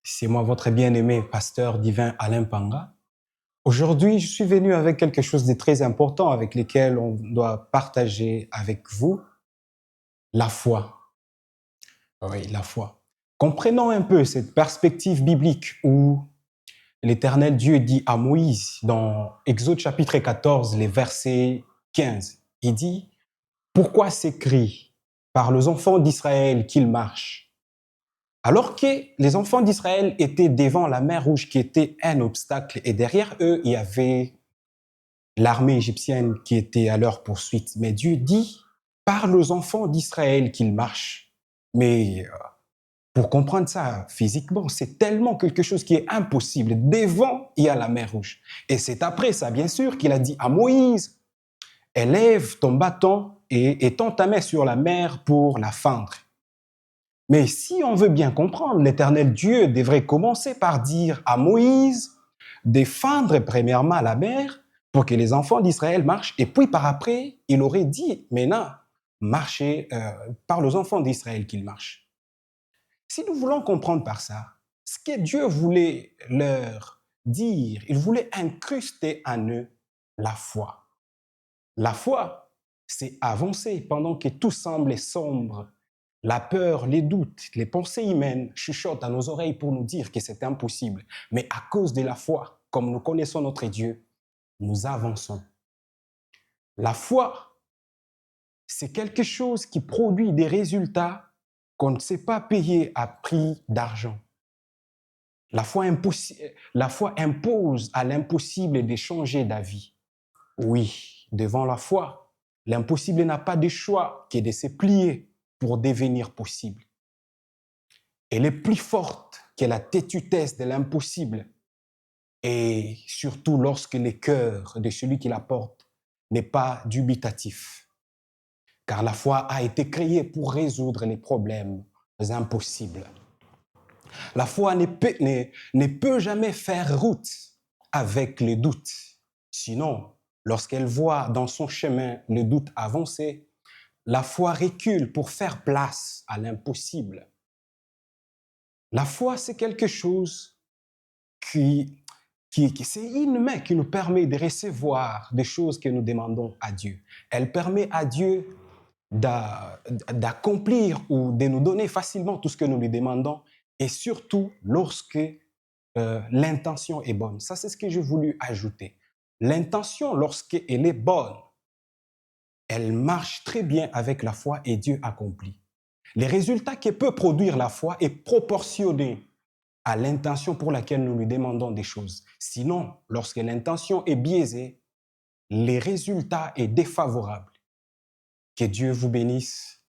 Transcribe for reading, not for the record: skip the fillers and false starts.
C'est moi, votre bien-aimé pasteur divin Alain Panga. Aujourd'hui, je suis venu avec quelque chose de très important avec lequel on doit partager avec vous la foi. Oui, la foi. Comprenons un peu cette perspective biblique où l'Éternel Dieu dit à Moïse dans Exode chapitre 14, les versets 15, il dit « Pourquoi s'écrit par les enfants d'Israël qu'ils marchent ?» Alors que les enfants d'Israël étaient devant la mer Rouge qui était un obstacle et derrière eux, il y avait l'armée égyptienne qui était à leur poursuite. Mais Dieu dit, parle aux enfants d'Israël qu'ils marchent. Mais pour comprendre ça physiquement, c'est tellement quelque chose qui est impossible. Devant, il y a la mer Rouge. Et c'est après ça, bien sûr, qu'il a dit à Moïse, élève ton bâton et étends ta main sur la mer pour la fendre. Mais si on veut bien comprendre, l'Éternel Dieu devrait commencer par dire à Moïse de fendre premièrement la mer pour que les enfants d'Israël marchent. Et puis par après, il aurait dit, maintenant, marchez, par les enfants d'Israël qu'ils marchent. Si nous voulons comprendre par ça, ce que Dieu voulait leur dire, il voulait incruster en eux la foi. La foi, c'est avancer pendant que tout semble sombre. La peur, les doutes, les pensées humaines chuchotent à nos oreilles pour nous dire que c'est impossible. Mais à cause de la foi, comme nous connaissons notre Dieu, nous avançons. La foi, c'est quelque chose qui produit des résultats qu'on ne sait pas payer à prix d'argent. La foi impose à l'impossible de changer d'avis. Oui, devant la foi, l'impossible n'a pas de choix que de se plier pour devenir possible. Elle est plus forte que la têtutesse de l'impossible. Et surtout lorsque le cœur de celui qui la porte n'est pas dubitatif. Car la foi a été créée pour résoudre les problèmes impossibles. La foi ne peut jamais faire route avec le doute. Sinon, lorsqu'elle voit dans son chemin le doute avancer, la foi recule pour faire place à l'impossible. La foi, c'est quelque chose c'est une main qui nous permet de recevoir des choses que nous demandons à Dieu. Elle permet à Dieu d'accomplir ou de nous donner facilement tout ce que nous lui demandons, et surtout lorsque l'intention est bonne. Ça, c'est ce que j'ai voulu ajouter. L'intention, lorsqu'elle est bonne, elle marche très bien avec la foi et Dieu accomplit. Les résultats que peut produire la foi est proportionné à l'intention pour laquelle nous lui demandons des choses. Sinon, lorsque l'intention est biaisée, les résultats sont défavorables. Que Dieu vous bénisse